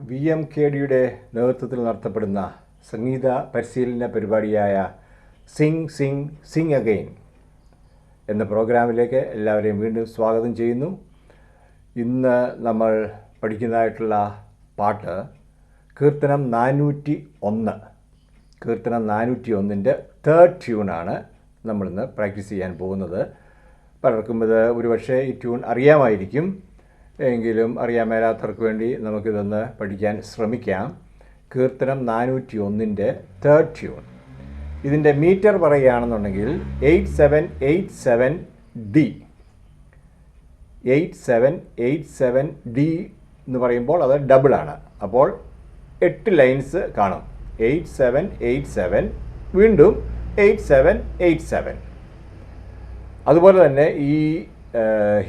VMKDയുടെ നേതൃത്വത്തിൽ നടത്തപ്പെടുന്ന സംഗീത പരിശീലന പരിപാടിയായ സിംഗ് അഗെയിൻ എന്ന പ്രോഗ്രാമിലേക്ക് എല്ലാവരെയും വീണ്ടും സ്വാഗതം ചെയ്യുന്നു. ഇന്ന് നമ്മൾ പഠിക്കുന്നതായിട്ടുള്ള പാട്ട് കീർത്തനം 401. കീർത്തനം 401ൻ്റെ തേർഡ് ട്യൂണാണ് നമ്മളിന്ന് പ്രാക്ടീസ് ചെയ്യാൻ പോകുന്നത്. പലർക്കും ഇത് ഒരുപക്ഷെ ഈ ട്യൂൺ അറിയാമായിരിക്കും, എങ്കിലും അറിയാൻ മേലാത്തവർക്ക് വേണ്ടി നമുക്കിതൊന്ന് പഠിക്കാൻ ശ്രമിക്കാം. കീർത്തനം 401ൻ്റെ തേർഡ് ട്യൂൺ. ഇതിൻ്റെ മീറ്റർ പറയുകയാണെന്നുണ്ടെങ്കിൽ 8787D. 8787D എന്ന് പറയുമ്പോൾ അത് ഡബിളാണ്. അപ്പോൾ 8 ലൈൻസ് കാണും. 8787, വീണ്ടും 8787. അതുപോലെ തന്നെ ഈ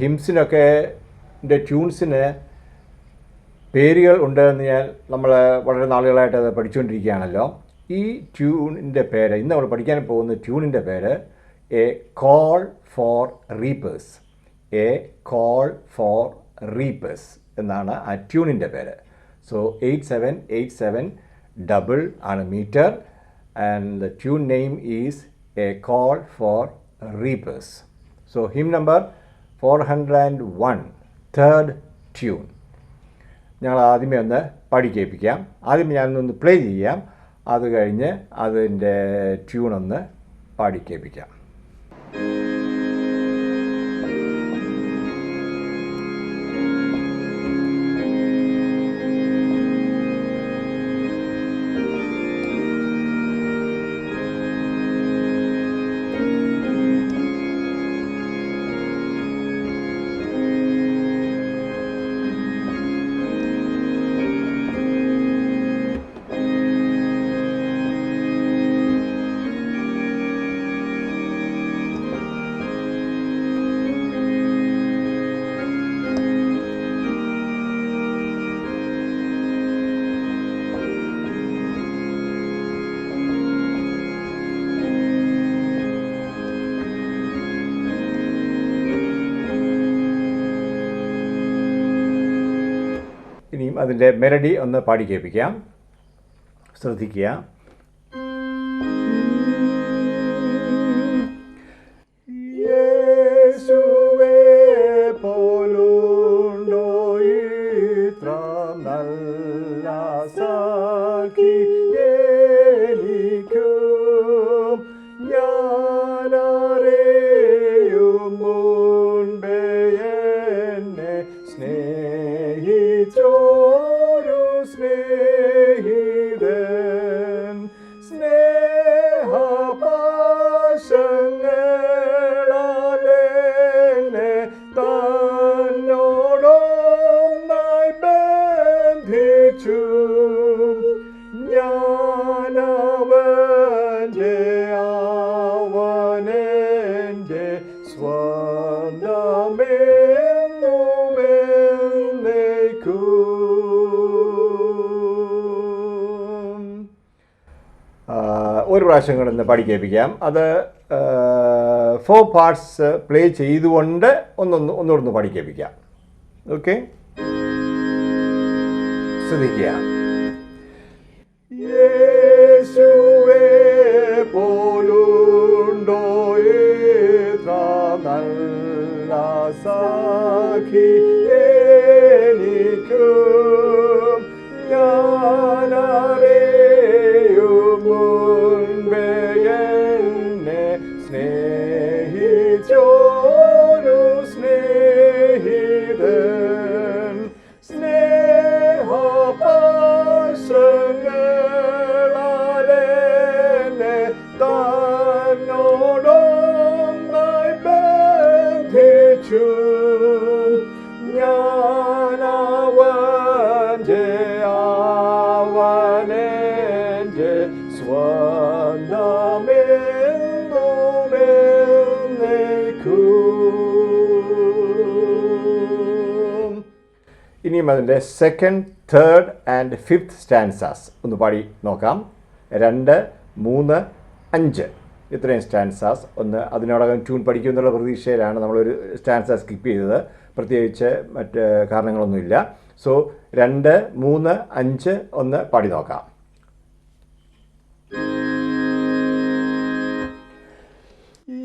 ഹിംസിനൊക്കെ ട്യൂൺസിന് പേരുകൾ ഉണ്ടെന്ന് നമ്മൾ വളരെ നാളുകളായിട്ട് അത് പഠിച്ചുകൊണ്ടിരിക്കുകയാണല്ലോ. ഈ ട്യൂണിൻ്റെ പേര്, ഇന്ന് നമ്മൾ പഠിക്കാൻ പോകുന്ന ട്യൂണിൻ്റെ പേര് a call for reapers. A call for reapers എന്നാണ് ആ ട്യൂണിൻ്റെ പേര്. സോ 8787 ഡബിൾ ആണ് metre, and the tune name is a call for reapers. So hymn number 401, third tune. ഞങ്ങൾ ആദ്യമേ ഒന്ന് പാടി കേൾപ്പിക്കാം. ആദ്യം ഞാനൊന്ന് പ്ലേ ചെയ്യാം, അത് കഴിഞ്ഞ് അതിൻ്റെ ട്യൂണൊന്ന് പാടി കേൾപ്പിക്കാം. ഇനിയും അതിൻ്റെ മെലഡി ഒന്ന് പാടി കേൾപ്പിക്കാം. ശ്രദ്ധിക്കുക. യേശുവേ പോലുണ്ടോ ഇത്ര നല്ല സാക്ഷി എനിക്കും, ഞാനറിയും മുൻപേ എന്നെ സ്നേഹിച്ചോരു സ്നേഹിതൻ, സ്നേഹപാശങ്ങളാലെന്നെ തന്നോടൊന്നായി ബന്ധിച്ചു, ഞാനവൻ്റെ അവനെൻ്റെ ഒരു പ്രാവശ്യം കൂടെ ഒന്ന് പാടി കേൾപ്പിക്കാം. അത് 4 പാർട്സ് പ്ലേ ചെയ്തുകൊണ്ട് ഒന്നുകൂടെ പാടി കേൾപ്പിക്കാം. ഓക്കെ, ശ്രദ്ധിക്കുക. യേശുവേ പോലുണ്ടോ ഇത്ര നല്ല സാക്ഷി എനിക്കും, ഞാനറിയും മുൻപേ എന്നെ സ്നേഹിച്ചോരു സ്നേഹിതൻ, സ്നേഹപാശങ്ങളാലെന്നെ തന്നോടൊന്നായി ബന്ധിച്ചു, ഞാനവൻ്റെ അവനെൻ്റെ സ്വന്തമെന്നുമെന്നേക്കും. ഇനിയും അതിൻ്റെ second, third and fifth stanzas ഒന്ന് പാടി നോക്കാം. 2, 3, 5 ഇത്രയും സ്റ്റാൻസാസ് ഒന്ന് അതിനോടകം ട്യൂൺ പഠിക്കുമെന്നുള്ള പ്രതീക്ഷയിലാണ് നമ്മളൊരു സ്റ്റാൻസ സ്കിപ്പ് ചെയ്തത്. പ്രത്യേകിച്ച് മറ്റ് കാരണങ്ങളൊന്നുമില്ല. സോ 2, 3, 5 ഒന്ന് പാടി നോക്കാം.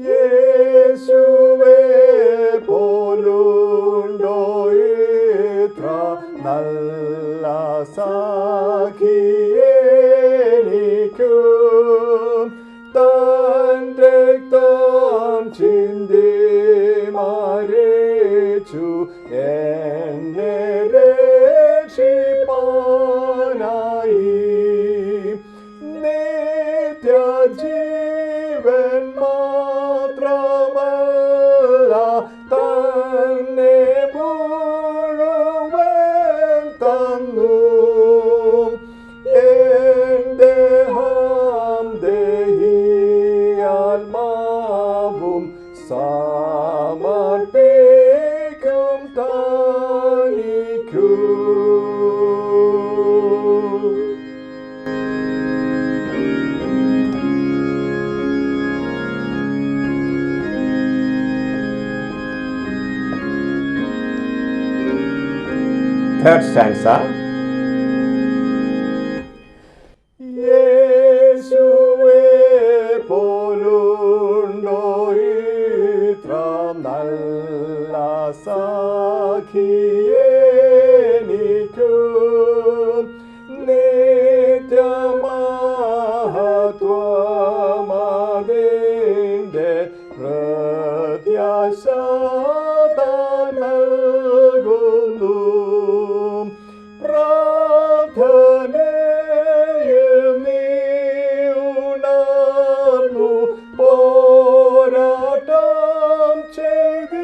യേശുവേ പോലുണ്ടോ ഇത്ര നല്ല സഖിയെനിക്കും തന്റെ രക്തം ചിന്തി മരിച്ചു എന്നെ രക്ഷിപ്പാനായി നിത്യജീവൻ മാത്രമല്ല തന്നെ മുഴുവൻ തന്നു എന്റെ ദേഹിയാത്മാവും സമർപ്പിക്കും താനിക്കൂ. Third stanza. യേശുവേ പോലുണ്ടോ ഇത്ര നല്ല സഖിയെനിക്കും നിത്യമഹത്വമതിന്റെ പ്രത്യാശ നൽകുന്നു. പ്രാർത്ഥനയിൽ നീ ഉണർന്നു പോരാട്ടം ചെയ്തിടുകിൽ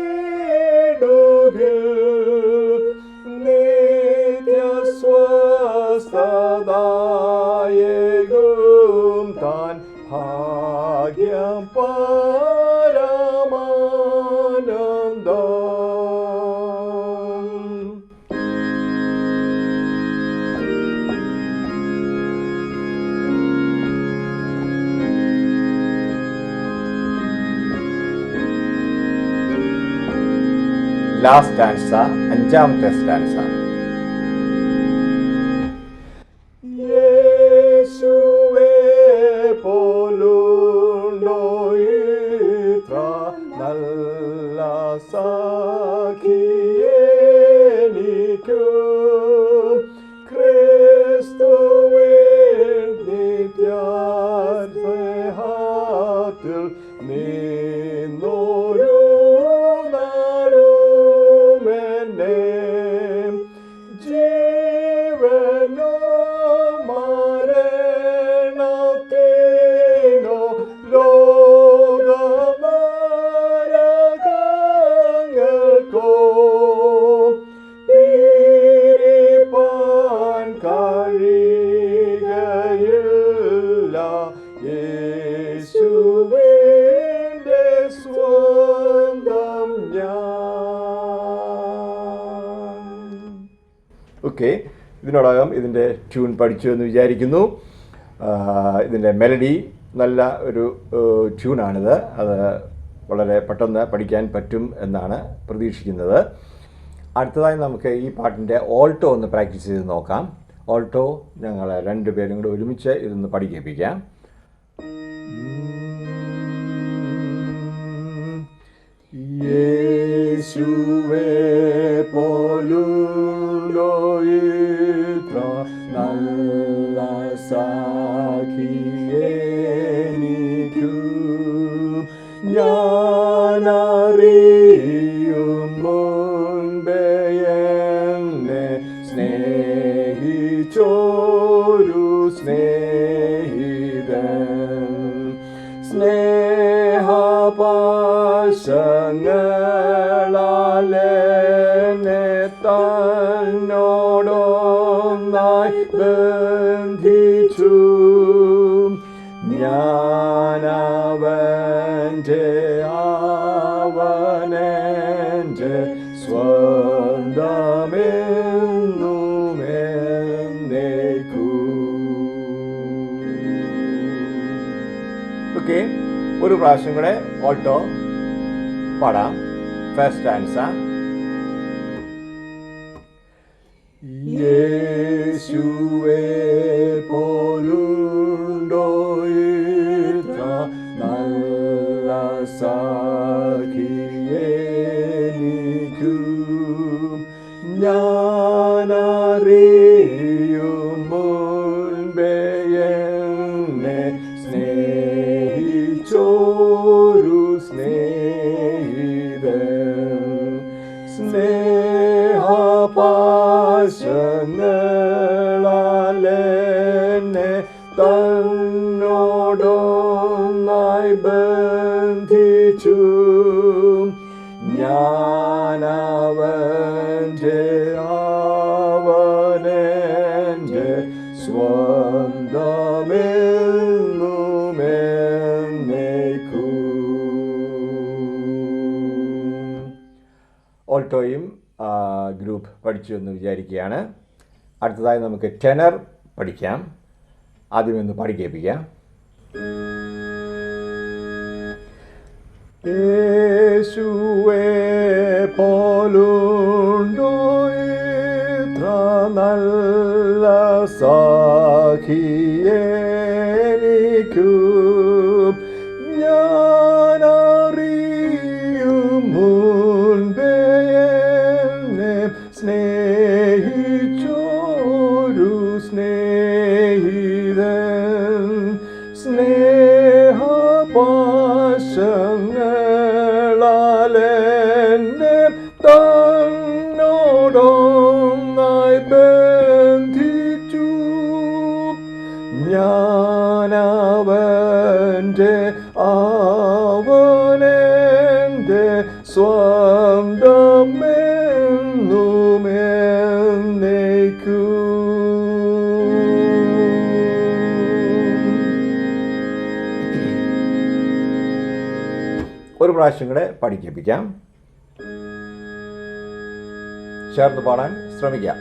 നിത്യസ്വസ്ഥതയേകും താൻ ഭാഗ്യം പരമാനന്ദം. ലാസ്റ്റ് സ്റ്റാൻസ, അഞ്ചാമത്തെ സ്റ്റാൻസ. യേശുവേ പോലുണ്ടോ ഇത്ര നല്ല സഖിയെനിക്കും ക്രിസ്തുവിൻ നിത്യസ്നേഹത്തിൽ നിന്നൊരു ജീവനോ മരണത്തിനോ ലോകനരകങ്ങൾക്കോ പിരിപ്പാൻ കഴിയുകയില്ല യേശുവിന്റെ സ്വന്തം ഞാൻ. ഓക്കെ, ഇതിനോടകം ഇതിൻ്റെ ട്യൂൺ പഠിച്ചു എന്ന് വിചാരിക്കുന്നു. ഇതിൻ്റെ മെലഡി നല്ല ഒരു ട്യൂണാണിത്. അത് വളരെ പെട്ടെന്ന് പഠിക്കാൻ പറ്റും എന്നാണ് പ്രതീക്ഷിക്കുന്നത്. അടുത്തതായി നമുക്ക് ഈ പാട്ടിൻ്റെ ഓൾട്ടോ ഒന്ന് പ്രാക്ടീസ് ചെയ്ത് നോക്കാം. ഓൾട്ടോ ഞങ്ങൾ രണ്ടുപേരും കൂടെ ഒരുമിച്ച് ഇതൊന്ന് പഠിപ്പിക്കാം. യേശുവേ പോലുണ്ടോ ഇത്ര നല്ല സഖിയെനിക്കും ഞാനറിയും മുൻപേ എന്നെ സ്നേഹിച്ചോരു സ്നേഹിതൻ സ്നേഹപാശങ്ങളാലെന്നെ തന്നോടൊന്നായി ബന്ധിച്ചു ഞാനവൻ്റെ അവനെൻ്റെ സ്വന്തമെന്നുമെന്നേക്കും. ഓക്കെ, ഒരു പ്രാവശ്യം കൂടെ ഓൾട്ടോ പാടാം. First answer. യേശുവേ പോലുണ്ടോ ഇത്ര നല്ല സഖിയെനിക്കു ഞാനറിയും മുൻപേ എന്നെ സ്നേഹിച്ചോരു സ്നേഹിതൻ സ്നേഹപാശങ്ങളാലെന്നെ തന്നോടൊന്നായി ബന്ധിച്ചു ഞാനവൻ്റെ അവനെൻ്റെ സ്വന്തമെന്നുമെന്നേക്കും. ഓൾട്ടോയും ഗ്രൂപ്പ് പഠിച്ചു എന്ന് വിചാരിക്കുകയാണ്. അടുത്തതായി നമുക്ക് ടെനർ പഠിക്കാം. ആദ്യം ഒന്ന് പാടി കേൾപ്പിക്കാം. യേശുവേ പോലുണ്ടോ ഇത്ര നല്ല സഖിയെനിക്കു ഞാനറിയും മുൻപേ എന്നെ സ്നേഹിച്ചോരു സ്നേഹിതൻ സ്നേഹപാശങ്ങളാലെന്നെ തന്നോടൊന്നായി ബന്ധിച്ചു ഞാനവൻ്റെ അവനെൻ്റെ സ്വന്തമെന്നുമെന്നേക്കും. ഒരു പ്രാവശ്യം കൂടെ പഠിപ്പിക്കാം. ചേർന്ന് പാടാൻ ശ്രമിക്കാം.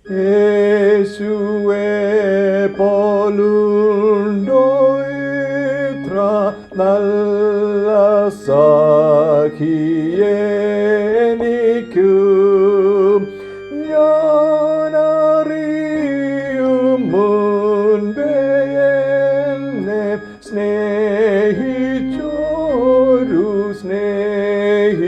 യേശുവേ പോലുണ്ടോ ഇത്ര നല്ല സഖിയെനിക്കു ഞാനറിയും മുൻപേ എന്നെ സ്നേഹിച്ചോരു സ്നേഹിതൻ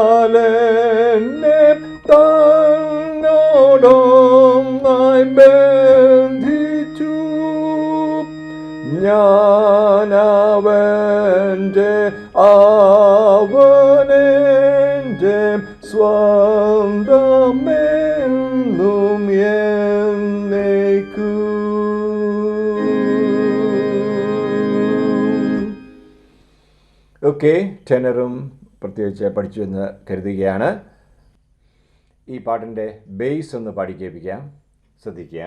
സ്നേഹപാശങ്ങളാലെന്നെ തന്നോടൊന്നായി ബന്ധിച്ചു ഞാനവൻ്റെ അവനെൻ്റെ സ്വന്തമെന്നും എന്നേക്കും. ഓക്കെ, ടെനറും പ്രത്യേകിച്ച് പഠിച്ചു എന്ന് കരുതുകയാണ്. ഈ പാട്ടിൻ്റെ ബേസ് ഒന്ന് പാടി കേൾപ്പിക്കാം. ശ്രദ്ധിക്കുക.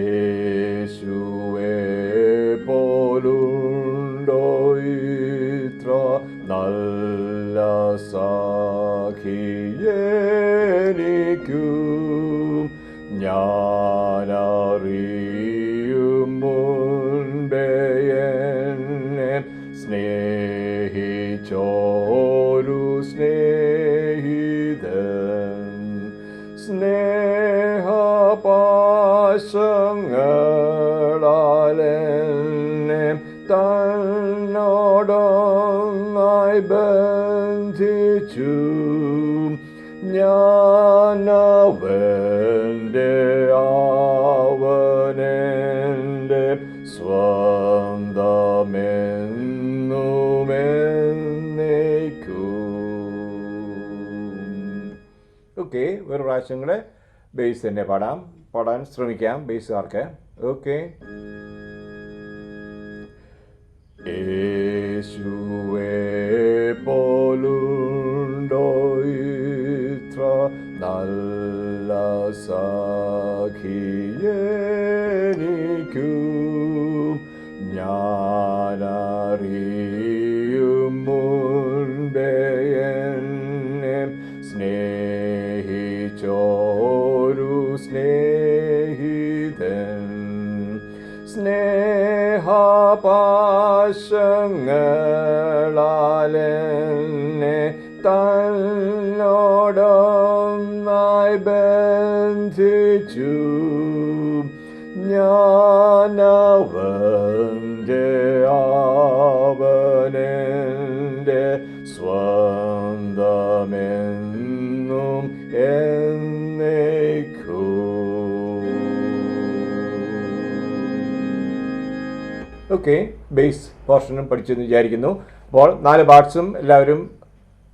യേശുവേ പോലുണ്ടോ ഇത്ര നല്ല സഖിയെനിക്കു ഞാനറിയും മുൻപേ എന്നെ സ്നേഹിച്ചോരു സ്നേഹിതൻ സ്നേഹപാശങ്ങളാലെന്നെ തന്നോടൊന്നായി ബന്ധിച്ചു ഞാനവൻ്റെ അവനെൻ്റെ സ്വന്തമെന്നുമെന്നേക്കും. ഓക്കെ, ഒരു പ്രാവശ്യം കൂടെ ബേസ് തന്നെ പാടാൻ ശ്രമിക്കാം ബേസുകാർക്ക്. ഓക്കെ. യേശുവേ പോലുണ്ടോ ഇത്ര നല്ല സഖിയെനിക്കു ഞാനറിയും മുൻപേ എന്നെ സ്നേഹിച്ചോരു സ്നേഹിതൻ സ്നേഹപാശങ്ങളാലെന്നെ സ്നേഹപാശങ്ങളാലെന്നെ തന്നോടൊന്നായി ബന്ധിച്ചു ഞാനവൻ്റെ അവനെൻ്റെ സ്വന്തമെന്നും എന്നേക്കും. ഓക്കെ, ബേസ് പോർഷനും പഠിച്ചെന്ന് വിചാരിക്കുന്നു. അപ്പോൾ 4 പാർട്സും എല്ലാവരും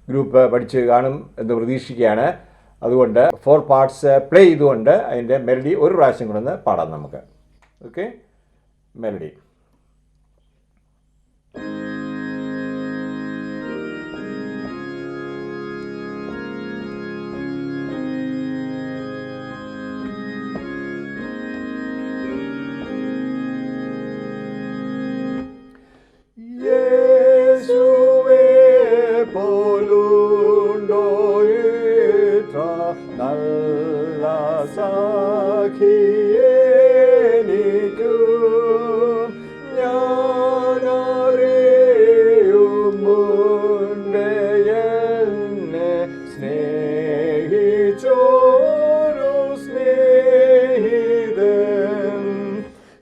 ഗ്രൂപ്പ് പഠിച്ച് കാണും എന്ന് പ്രതീക്ഷിക്കുകയാണ്. അതുകൊണ്ട് 4 പാർട്സ് പ്ലേ ചെയ്തുകൊണ്ട് അതിൻ്റെ മെലഡി ഒരു പ്രാവശ്യം കൊണ്ടൊന്ന് പാടാം നമുക്ക്. Okay, melody. നല്ല സഖിയേനിക്കും ഞാനറിയും മുൻപേ എന്നെ സ്നേഹിച്ചോരു സ്നേഹിതൻ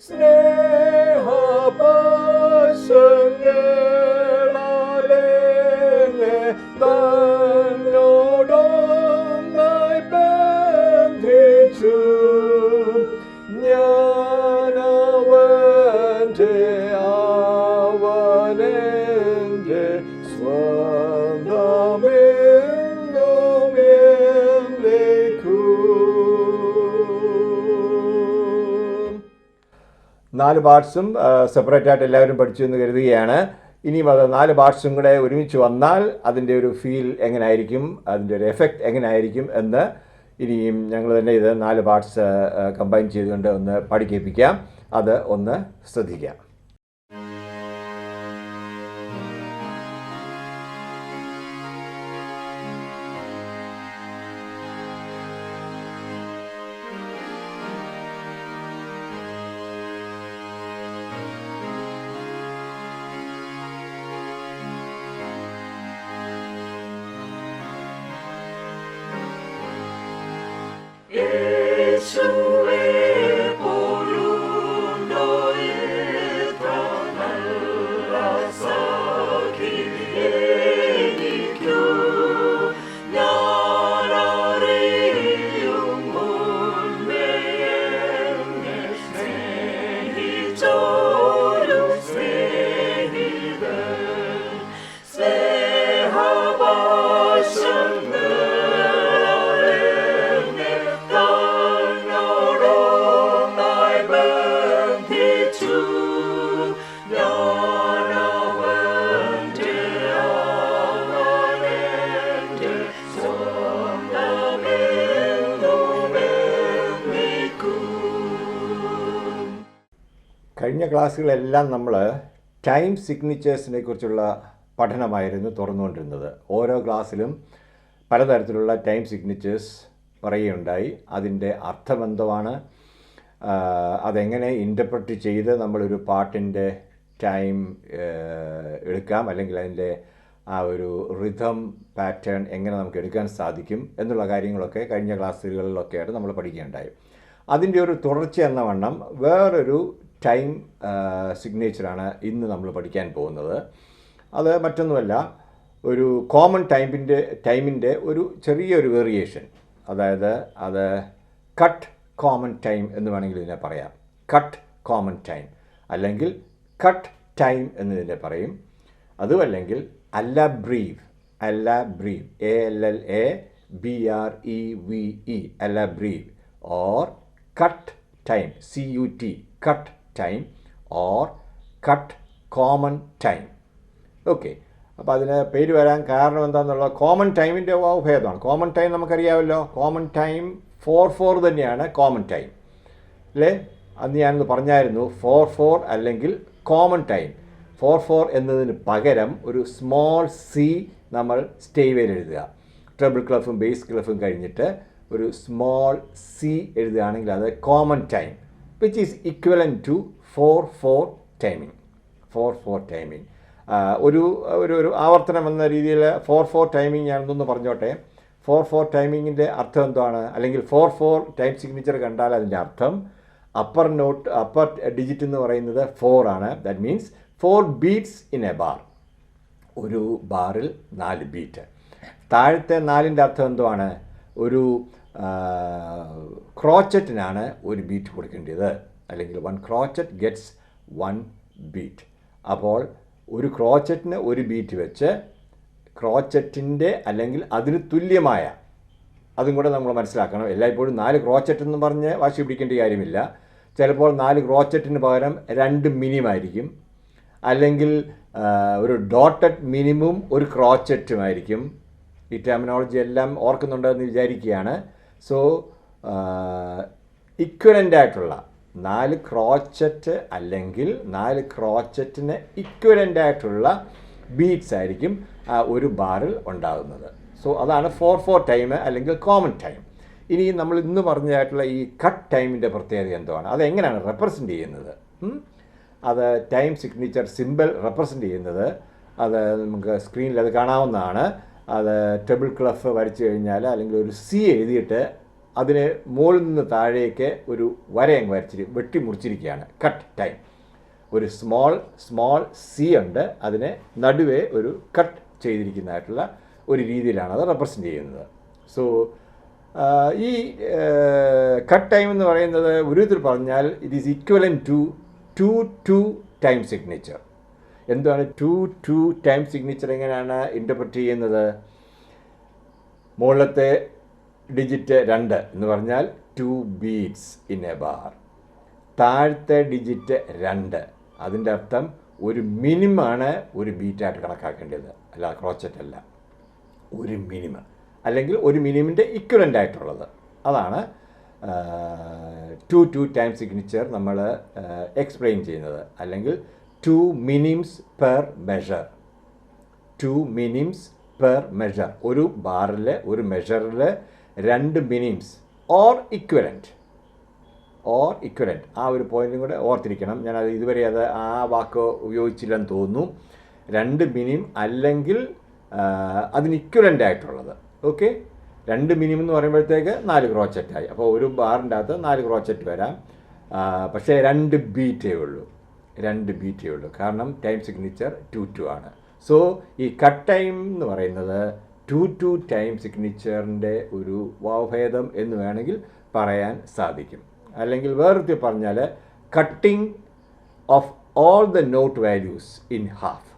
സ്നേഹപാശങ്ങളാലെന്നെ തന്നോടൊന്നായി ബന്ധിച്ചു ഞാനവൻ്റെ അവനെൻ്റെ സ്വന്തമെന്നും എന്നേക്കും. 4 പാർട്സും സെപ്പറേറ്റ് ആയിട്ട് എല്ലാവരും പഠിച്ചു എന്ന് കരുതുകയാണ്. ഇനിയും അത് 4 പാർട്സും കൂടെ ഒരുമിച്ച് വന്നാൽ അതിൻ്റെ ഒരു ഫീൽ എങ്ങനെയായിരിക്കും, അതിൻ്റെ ഒരു എഫക്റ്റ് എങ്ങനെയായിരിക്കും എന്ന് ഇനിയും ഞങ്ങൾ തന്നെ ഇത് 4 പാർട്സ് കമ്പൈൻ ചെയ്തുകൊണ്ട് ഒന്ന് പഠിക്കേൽപ്പിക്കാം. അത് ഒന്ന് ശ്രദ്ധിക്കാം. യേശുവേ പോലുണ്ടോയിത്ര നല്ല സഖിയേനിക്കു ഞാനറിയും മുൻപേ എന്നെ സ്നേഹിച്ചോരു സ്നേഹിതൻ സ്നേഹപാശങ്ങളാലെന്നെ തന്നോടൊന്നായി ബന്ധിച്ചു ഞാനവൻ്റെ അവനെൻ്റെ സ്വന്തമെന്നും എന്നേക്കും. കഴിഞ്ഞ ക്ലാസ്സുകളെല്ലാം നമ്മൾ ടൈം സിഗ്നേച്ചേഴ്സിനെ കുറിച്ചുള്ള പഠനമായിരുന്നു തുറന്നുകൊണ്ടിരുന്നത്. ഓരോ ക്ലാസ്സിലും പലതരത്തിലുള്ള ടൈം സിഗ്നേച്ചേഴ്സ് പറയുകയുണ്ടായി. അതിൻ്റെ അർത്ഥമെന്തുമാണ്, അതെങ്ങനെ ഇൻ്റർപ്രറ്റ് ചെയ്ത് നമ്മളൊരു പാട്ടിൻ്റെ ടൈം എടുക്കാം, അല്ലെങ്കിൽ അതിൻ്റെ ആ ഒരു റിഥം പാറ്റേൺ എങ്ങനെ നമുക്ക് എടുക്കാൻ സാധിക്കും എന്നുള്ള കാര്യങ്ങളൊക്കെ കഴിഞ്ഞ ക്ലാസ്സുകളിലൊക്കെ ആയിട്ട് നമ്മൾ പഠിക്കുകയുണ്ടായി. അതിൻ്റെ ഒരു തുടർച്ച എന്ന വണ്ണം വേറൊരു ടൈം സിഗ്നേച്ചറാണ് ഇന്ന് നമ്മൾ പഠിക്കാൻ പോകുന്നത്. അത് മറ്റൊന്നുമല്ല, ഒരു കോമൺ ടൈമിൻ്റെ ഒരു ചെറിയൊരു വേരിയേഷൻ. അതായത് അത് കട്ട് കോമൺ ടൈം എന്ന് വേണമെങ്കിൽ ഇതിനെ പറയാം. കട്ട് കോമൺ ടൈം അല്ലെങ്കിൽ കട്ട് ടൈം എന്നതിനെ പറയും. അതുമല്ലെങ്കിൽ alla breve, ALLABREVE, alla breve, or cut time, CUT, cut time, or cut common time. Okay, അപ്പോൾ അതിന് പേര് വരാൻ കാരണം എന്താണെന്നുള്ള കോമൺ ടൈമിൻ്റെ ഭേദമാണ്. കോമൺ ടൈം നമുക്കറിയാമല്ലോ. കോമൺ ടൈം 4/4 തന്നെയാണ് കോമൺ ടൈം അല്ലേ? അന്ന് ഞാനൊന്ന് പറഞ്ഞായിരുന്നു 4/4 അല്ലെങ്കിൽ കോമൺ ടൈം. 4/4 എന്നതിന് പകരം ഒരു സ്മോൾ സി നമ്മൾ സ്റ്റേവേൽ എഴുതുക. ട്രബിൾ ക്ലഫും ബേസ് ക്ലഫും കഴിഞ്ഞിട്ട് ഒരു സ്മോൾ സി എഴുതുകയാണെങ്കിൽ അത് common time, which is equivalent to 4/4 timing. 4/4 timing ഒരു ഒരു ഒരു ആവർത്തനം എന്ന രീതിയിൽ 4/4 ടൈമിങ് ഞാൻ എന്തൊന്ന് പറഞ്ഞോട്ടെ. 4/4 ടൈമിങ്ങിൻ്റെ അർത്ഥം എന്താണ്? അല്ലെങ്കിൽ 4/4 ടൈം സിഗ്നേച്ചർ കണ്ടാൽ അതിൻ്റെ അർത്ഥം അപ്പർ ഡിജിറ്റ് എന്ന് പറയുന്നത് 4 ആണ്. That means 4 beats in a bar. ഒരു ബാറിൽ 4 ബീറ്റ്. താഴത്തെ 4ൻ്റെ അർത്ഥം എന്തുവാണ്? ഒരു ക്രോച്ചറ്റിനാണ് ഒരു ബീറ്റ് കൊടുക്കേണ്ടത്. അല്ലെങ്കിൽ 1 ക്രോച്ചറ്റ് ഗെറ്റ്സ് 1 ബീറ്റ്. അപ്പോൾ ഒരു ക്രോച്ചറ്റിന് ഒരു ബീറ്റ് വെച്ച് ക്രോച്ചറ്റിൻ്റെ അല്ലെങ്കിൽ അതിന് തുല്യമായ, അതും കൂടെ നമ്മൾ മനസ്സിലാക്കണം. എല്ലായ്പ്പോഴും 4 ക്രോച്ചറ്റ് എന്ന് പറഞ്ഞ് വാശി പിടിക്കേണ്ട കാര്യമില്ല. ചിലപ്പോൾ 4 ക്രോച്ചറ്റിന് പകരം 2 മിനിമായിരിക്കും, അല്ലെങ്കിൽ ഒരു ഡോട്ടഡ് മിനിമും ഒരു ക്രോച്ചറ്റുമായിരിക്കും. ഈ ടെർമിനോളജി എല്ലാം ഓർക്കുന്നുണ്ടെന്ന് വിചാരിക്കുകയാണ്. സോ ഇക്വലൻ്റ് ആയിട്ടുള്ള 4 ക്രോച്ചറ്റ് അല്ലെങ്കിൽ 4 ക്രോച്ചറ്റിന് ഇക്വലൻ്റ് ആയിട്ടുള്ള ബീറ്റ്സ് ആയിരിക്കും ഒരു ബാറിൽ ഉണ്ടാകുന്നത്. സോ അതാണ് 4/4 ടൈം അല്ലെങ്കിൽ കോമൺ ടൈം. ഇനി നമ്മൾ ഇന്ന് പറഞ്ഞതായിട്ടുള്ള ഈ കട്ട് ടൈമിൻ്റെ പ്രത്യേകത എന്താണ്? അതെങ്ങനെയാണ് റെപ്രസെൻ്റ് ചെയ്യുന്നത്? അത് ടൈം സിഗ്നേച്ചർ സിമ്പിൾ റെപ്രസെൻ്റ് ചെയ്യുന്നത്, അത് നമുക്ക് സ്ക്രീനിൽ അത് കാണാവുന്നതാണ്. അത് ടേബിൾ ക്ലഫ് വരച്ചു കഴിഞ്ഞാൽ, അല്ലെങ്കിൽ ഒരു സി എഴുതിയിട്ട് അതിന് മുകളിൽ നിന്ന് താഴേക്ക് ഒരു വരയങ്ങ് വെട്ടിമുറിച്ചിരിക്കുകയാണ് കട്ട് ടൈം. ഒരു സ്മോൾ സി ഉണ്ട്, അതിനെ നടുവേ ഒരു കട്ട് ചെയ്തിരിക്കുന്നതായിട്ടുള്ള ഒരു രീതിയിലാണ് അത് റെപ്രസെൻ്റ് ചെയ്യുന്നത്. സോ ഈ കട്ട് ടൈം എന്ന് പറയുന്നത് ഒരു വിധത്തിൽ പറഞ്ഞാൽ it is equivalent to 2/2 time signature. എന്താണ് 2/2 ടൈം സിഗ്നേച്ചർ? എങ്ങനെയാണ് ഇൻ്റർപ്രറ്റ് ചെയ്യുന്നത്? മുകളിലത്തെ ഡിജിറ്റ് 2 എന്ന് പറഞ്ഞാൽ 2 ബീറ്റ്സ് ഇൻ എ ബാർ. താഴത്തെ ഡിജിറ്റ് 2, അതിൻ്റെ അർത്ഥം ഒരു മിനിമാണ് ഒരു ബീറ്റായിട്ട് കണക്കാക്കേണ്ടത്, അല്ല ക്രോച്ചറ്റ് അല്ല, ഒരു മിനിമം അല്ലെങ്കിൽ ഒരു മിനിമിൻ്റെ ഇക്വലൻ്റ് ആയിട്ടുള്ളത്. അതാണ് 2/2 ടൈം സിഗ്നേച്ചർ നമ്മൾ എക്സ്പ്ലെയിൻ ചെയ്യുന്നത്. അല്ലെങ്കിൽ 2 minims per measure. 2 minims per measure. ഒരു ബാറിൽ, ഒരു മെഷറിൽ 2 മിനിംസ് ഓർ ഇക്വലൻ്റ്. ആ ഒരു പോയിൻറ്റും കൂടെ ഓർത്തിരിക്കണം. ഞാനത് ഇതുവരെ ആ വാക്ക് ഉപയോഗിച്ചില്ലെന്ന് തോന്നുന്നു. 2 മിനിം അല്ലെങ്കിൽ അതിന് ഇക്വലൻ്റ് ആയിട്ടുള്ളത്. ഓക്കെ, 2 മിനിമം എന്ന് പറയുമ്പോഴത്തേക്ക് 4 ക്രോച്ചറ്റായി. അപ്പോൾ ഒരു ബാറിൻ്റെ അകത്ത് 4 ക്രോച്ചറ്റ് വരാം. പക്ഷേ 2 ബീറ്റേ ഉള്ളൂ. കാരണം ടൈം സിഗ്നേച്ചർ 2/2 ആണ്. സോ ഈ കട്ട് ടൈം എന്ന് പറയുന്നത് 2/2 ടൈം സിഗ്നേച്ചറിൻ്റെ ഒരു വകഭേദം എന്ന് വേണമെങ്കിൽ പറയാൻ സാധിക്കും. അല്ലെങ്കിൽ വേറെ പറഞ്ഞാൽ cutting off all the note values in half.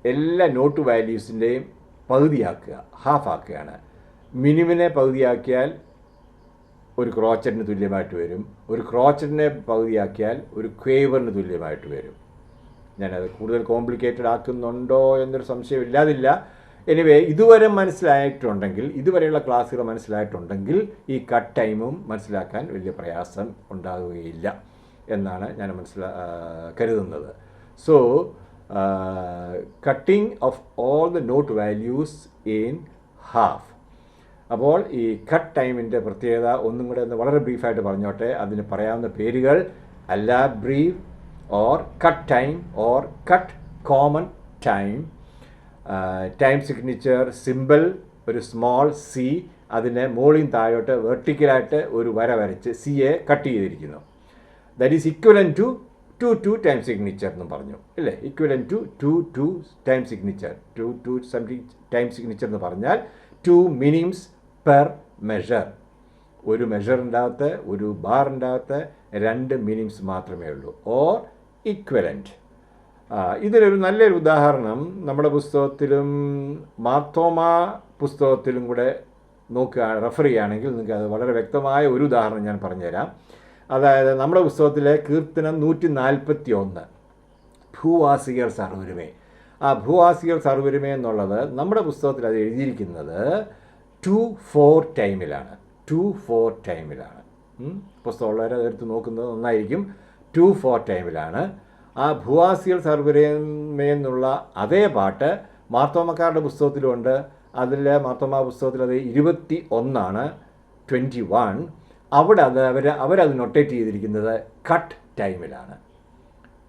എല്ലാ നോട്ട് വാല്യൂസിൻ്റെയും പകുതിയാക്കുക, ഹാഫ് ആക്കുകയാണ്. മിനിമിനെ പകുതിയാക്കിയാൽ ഒരു ക്രോച്ചറ്റിന് തുല്യമായിട്ട് വരും. ഒരു ക്രോച്ചറ്റിനെ പകുതിയാക്കിയാൽ ഒരു ക്വേവറിന് തുല്യമായിട്ട് വരും. ഞാനത് കൂടുതൽ കോംപ്ലിക്കേറ്റഡ് ആക്കുന്നുണ്ടോ എന്നൊരു സംശയം ഇല്ലാതില്ല. എനിവേ, ഇതുവരെയുള്ള ക്ലാസ്സുകൾ മനസ്സിലായിട്ടുണ്ടെങ്കിൽ ഈ കട്ട് ടൈമും മനസ്സിലാക്കാൻ വലിയ പ്രയാസം ഉണ്ടാവുകയില്ല എന്നാണ് ഞാൻ കരുതുന്നത്. So cutting off all the note values in half. അപ്പോൾ ഈ കട്ട് ടൈമിൻ്റെ പ്രത്യേകത ഒന്നും കൂടെ വളരെ ബ്രീഫായിട്ട് പറഞ്ഞോട്ടെ. അതിന് പറയാവുന്ന പേരുകൾ അല്ല brief or cut time or cut common time. Time signature simple, ഒരു സ്മോൾ സി, അതിനെ മുകളിൽ താഴോട്ട് വെർട്ടിക്കലായിട്ട് ഒരു വര വരച്ച് സിയെ കട്ട് ചെയ്തിരിക്കുന്നു. That is equivalent to 2/2 time signature എന്നും പറഞ്ഞു അല്ലേ? Equivalent to 2/2 time signature. 2/2 something time signature എന്ന് പറഞ്ഞാൽ 2 മിനിംസ് പെർ മെഷർ. ഒരു മെഷറിൻ്റെ അകത്ത്, ഒരു ബാറിൻ്റെ അകത്ത് 2 മിനിംസ് മാത്രമേ ഉള്ളൂ. Or equivalent. ഇതിനൊരു നല്ലൊരു ഉദാഹരണം നമ്മുടെ പുസ്തകത്തിലും മാർത്തോമ പുസ്തകത്തിലും കൂടെ റെഫർ ചെയ്യുകയാണെങ്കിൽ നിങ്ങൾക്ക് അത് വളരെ വ്യക്തമായ ഒരു ഉദാഹരണം ഞാൻ പറഞ്ഞുതരാം. അതായത് നമ്മുടെ പുസ്തകത്തിലെ കീർത്തനം 141 ഭൂവാസികൾ സർവരുമേ. ആ ഭൂവാസികൾ സർവരുമേ എന്നുള്ളത് നമ്മുടെ പുസ്തകത്തിൽ അത് എഴുതിയിരിക്കുന്നത് 2/4 ടൈമിലാണ്. 2/4 ടൈമിലാണ്. പുസ്തകമുള്ളവർ അതെടുത്ത് നോക്കുന്നത് നന്നായിരിക്കും. 2/4 ടൈമിലാണ്. ആ ഭൂവാസികൾ സർവരുമേ എന്നുള്ള അതേ പാട്ട് മാർത്തോമക്കാരുടെ പുസ്തകത്തിലുണ്ട്. മാർത്തോമ പുസ്തകത്തിൽ അത് 21 21. അവിടെ അവരത് നൊട്ടേറ്റ് ചെയ്തിരിക്കുന്നത് കട്ട് ടൈമിലാണ്.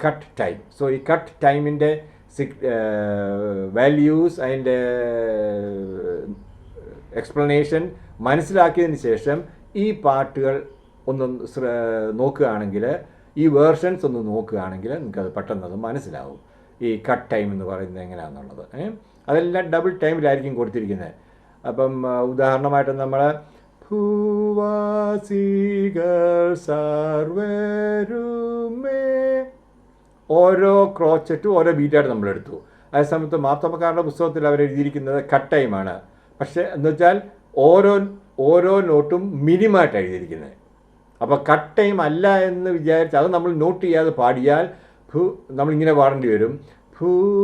Cut time. സോ ഈ കട്ട് ടൈമിൻ്റെ വാല്യൂസ് അതിൻ്റെ എക്സ്പ്ലനേഷൻ മനസ്സിലാക്കിയതിന് ശേഷം ഈ പാട്ടുകൾ ഒന്ന് നോക്കുകയാണെങ്കിൽ, ഈ വേർഷൻസ് ഒന്ന് നോക്കുകയാണെങ്കിൽ നിങ്ങൾക്കത് പെട്ടെന്നത് മനസ്സിലാവും ഈ കട്ട് ടൈം എന്ന് പറയുന്നത് എങ്ങനെയാണെന്നുള്ളത്. അതെല്ലാം ഡബിൾ ടൈമിലായിരിക്കും കൊടുത്തിരിക്കുന്നത്. അപ്പം ഉദാഹരണമായിട്ട് നമ്മൾ ഭൂവാസികൾ സർവരുമേ, ഓരോ ക്രോച്ചറ്റും ഓരോ ബീറ്റായിട്ട് നമ്മളെടുത്തു. അതേസമയത്ത് മാർത്തോമക്കാരുടെ പുസ്തകത്തിൽ അവർ എഴുതിയിരിക്കുന്നത് കട്ട് ടൈമാണ്. പക്ഷേ എന്ന് വെച്ചാൽ ഓരോ നോട്ടും മിനിമമായിട്ട് എഴുതിയിരിക്കുന്നത്. അപ്പോൾ കട്ട് ടൈം അല്ല എന്ന് വിചാരിച്ച് അത് നമ്മൾ നോട്ട് ചെയ്യാതെ പാടിയാൽ നമ്മളിങ്ങനെ പാടേണ്ടി വരും. ഭൂവാസികൾ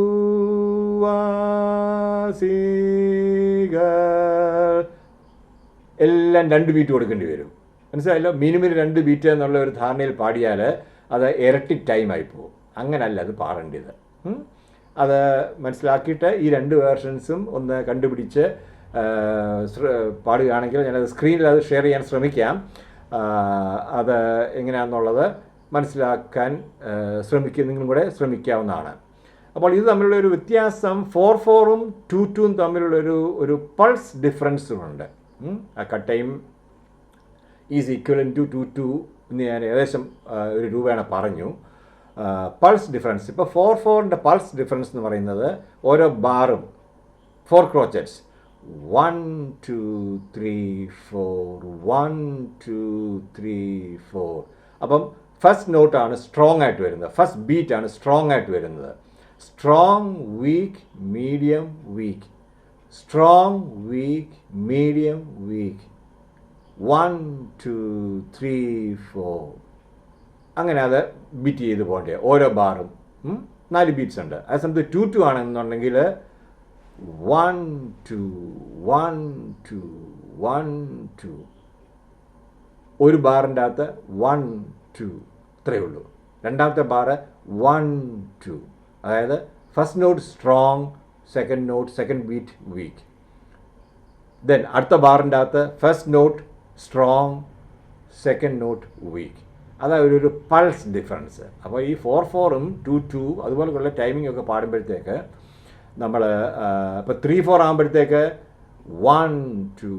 എല്ലാം 2 ബീറ്റ് കൊടുക്കേണ്ടി വരും. മനസ്സിലായല്ലോ? മിനിമം 2 ബീറ്റ് എന്നുള്ള ഒരു ധാരണയിൽ പാടിയാൽ അത് ഇരട്ടി ടൈമായി പോകും. അങ്ങനല്ല അത് പാടേണ്ടത്. അത് മനസ്സിലാക്കിയിട്ട് ഈ 2 വേർഷൻസും ഒന്ന് കണ്ടുപിടിച്ച് പാടുകയാണെങ്കിൽ ഞാനത് സ്ക്രീനിൽ അത് ഷെയർ ചെയ്യാൻ ശ്രമിക്കാം. അത് എങ്ങനെയാണെന്നുള്ളത് മനസ്സിലാക്കാൻ നിങ്ങളും കൂടെ ശ്രമിക്കാവുന്നതാണ്. അപ്പോൾ ഇത് തമ്മിലുള്ള ഒരു വ്യത്യാസം 4/4-ഉം 2/2-ഉം തമ്മിലുള്ളൊരു പൾസ് ഡിഫറൻസുമുണ്ട്. ആ cut time is equivalent to 2/2 എന്ന് ഞാൻ ഏകദേശം ഒരു രൂപയാണ് പറഞ്ഞു. പൾസ് ഡിഫറൻസ് ഇപ്പോൾ 4/4-ൻ്റെ പൾസ് ഡിഫറൻസ് എന്ന് പറയുന്നത് ഓരോ ബാറും 4 ക്രോച്ചറ്റ്സ് 1 2 3 4 1 2 3 4. അപ്പം ഫസ്റ്റ് നോട്ടാണ് സ്ട്രോങ് ആയിട്ട് വരുന്നത്, ഫസ്റ്റ് ബീറ്റാണ് സ്ട്രോങ് ആയിട്ട് വരുന്നത്. Strong weak medium weak, strong weak medium weak, 1 2 3 4. അങ്ങനെ അത് ബീറ്റ് ചെയ്ത് പോകണ്ടേ ഓരോ ബാറും. 4 ബീറ്റ്സ് ഉണ്ട്. അതേസമയത്ത് 2/2 ആണെന്നുണ്ടെങ്കിൽ 1 2 1 2 1 2. ഒരു ബാറിൻ്റെ അകത്ത് 1 2 ഇത്രയേ ഉള്ളൂ. രണ്ടാമത്തെ ബാറ് 1 2. അതായത് first note strong, second beat weak. Then അടുത്ത ബാറിൻ്റെ അകത്ത് first note strong, second note weak. അതാണ് ഒരു പൾസ് ഡിഫറൻസ്. അപ്പോൾ ഈ 4/4-ഉം 2/2 അതുപോലെയുള്ള ടൈമിംഗ് ഒക്കെ പാടുമ്പോഴത്തേക്ക് നമ്മൾ ഇപ്പോൾ 3/4 ആകുമ്പോഴത്തേക്ക് 1 2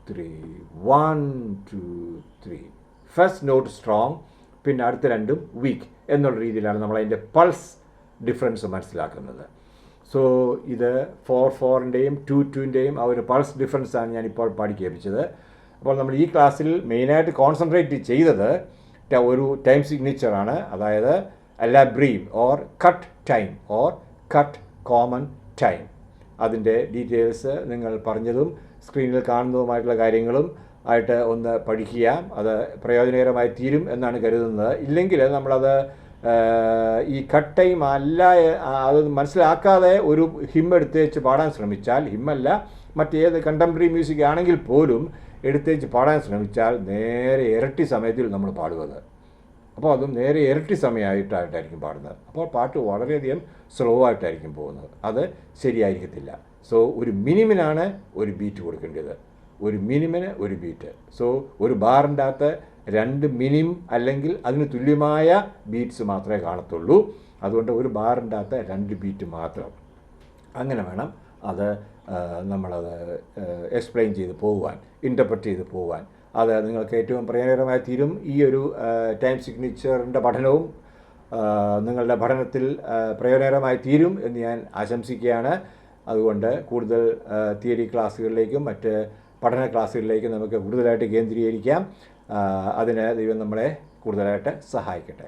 3 1 2 3 ഫസ്റ്റ് നോട്ട് സ്ട്രോങ്, പിന്നെ അടുത്ത 2ഉം വീക്ക് എന്നുള്ള രീതിയിലാണ് നമ്മൾ അതിൻ്റെ പൾസ് ഡിഫറൻസ് മനസ്സിലാക്കുന്നത്. സോ ഇത് 4/4-ൻ്റെയും 2/2-ൻ്റെയും ആ ഒരു പൾസ് ഡിഫറൻസാണ് ഞാനിപ്പോൾ പാടി കേൾപ്പിച്ചത്. അപ്പോൾ നമ്മൾ ഈ ക്ലാസ്സിൽ മെയിനായിട്ട് കോൺസെൻട്രേറ്റ് ചെയ്തത് ഒരു ടൈം സിഗ്നേച്ചറാണ്. അതായത് alla breve or cut time or cut common time. അതിൻ്റെ ഡീറ്റെയിൽസ് നിങ്ങൾ പറഞ്ഞതും സ്ക്രീനിൽ കാണുന്നതുമായിട്ടുള്ള കാര്യങ്ങളും ആയിട്ട് ഒന്ന് പഠിക്കുക. അത് പ്രയോജനകരമായി തീരും എന്നാണ് കരുതുന്നത്. ഇല്ലെങ്കിൽ നമ്മളത് ഈ കട്ട് ടൈം അല്ല അത് മനസ്സിലാക്കാതെ ഒരു ഹിം എടുത്തേച്ച് പാടാൻ ശ്രമിച്ചാൽ, ഹിമ്മല്ല മറ്റേത് കണ്ടംപററി മ്യൂസിക് ആണെങ്കിൽ പോലും എടുത്തേച്ച് പാടാൻ ശ്രമിച്ചാൽ നേരെ ഇരട്ടി സമയത്തിൽ നമ്മൾ പാടുന്നത്. അപ്പോൾ അതും നേരെ ഇരട്ടി സമയമായിട്ടായിരിക്കും പാടുന്നത്. അപ്പോൾ പാട്ട് വളരെയധികം സ്ലോ ആയിട്ടായിരിക്കും പോകുന്നത്. അത് ശരിയായിരിക്കത്തില്ല. സോ ഒരു മിനിമിനാണ് ഒരു ബീറ്റ് കൊടുക്കേണ്ടത്, ഒരു മിനിമിന് ഒരു ബീറ്റ്. സോ ഒരു ബാറിൻ്റെ അകത്ത് 2 മിനിം അല്ലെങ്കിൽ അതിന് തുല്യമായ ബീറ്റ്സ് മാത്രമേ കാണത്തുള്ളൂ. അതുകൊണ്ട് ഒരു ബാറിൻ്റെ അകത്ത് 2 ബീറ്റ് മാത്രം. അങ്ങനെ വേണം അത് നമ്മളത് എക്സ്പ്ലെയിൻ ചെയ്ത് പോകുവാൻ, ഇൻ്റർപ്രറ്റ് ചെയ്ത് പോകുവാൻ. അത് നിങ്ങൾക്ക് ഏറ്റവും പ്രയോജനകരമായി തീരും. ഈ ഒരു ടൈം സിഗ്നേച്ചറിൻ്റെ പഠനവും നിങ്ങളുടെ പഠനത്തിൽ പ്രയോജനകരമായി തീരും എന്ന് ഞാൻ ആശംസിക്കുകയാണ്. അതുകൊണ്ട് കൂടുതൽ തിയറി ക്ലാസ്സുകളിലേക്കും മറ്റ് പഠന ക്ലാസ്സുകളിലേക്കും നമുക്ക് കൂടുതലായിട്ട് കേന്ദ്രീകരിക്കാം. അതിന് ദൈവം നമ്മളെ കൂടുതലായിട്ട് സഹായിക്കട്ടെ.